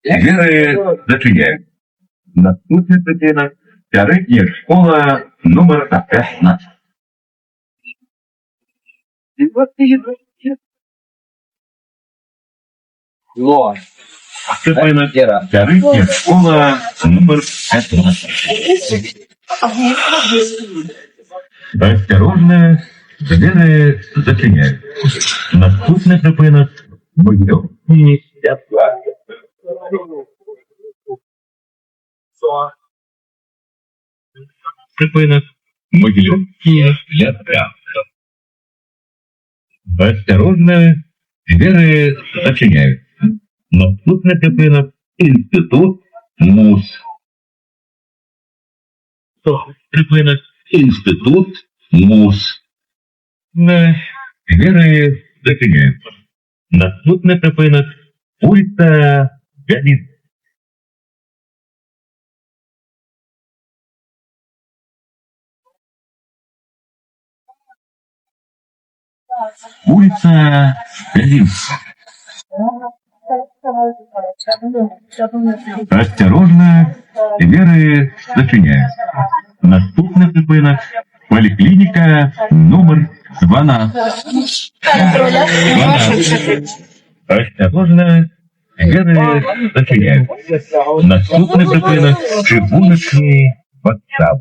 Двери зачиняють. Наступна дитина – середня школа номер 15. Степана, середня школа номер 15. Осторожно, двери зачиняють. Наступний припинок – будинок. Припинок – Могилевские ляпля. Осторожно, двери зачиняють. Наступний припинок – Інститут МУС. Припинок – Інститут МУС. Двери зачиняють. Наступний припинок – вулиця Галін. Вулиця Галін. Осторожно, двери зачиняють. Наступний припинок – поліклініка номер 12. Осторожно, двери зачиняють. Наступний припинок – Чебуночний вокзал.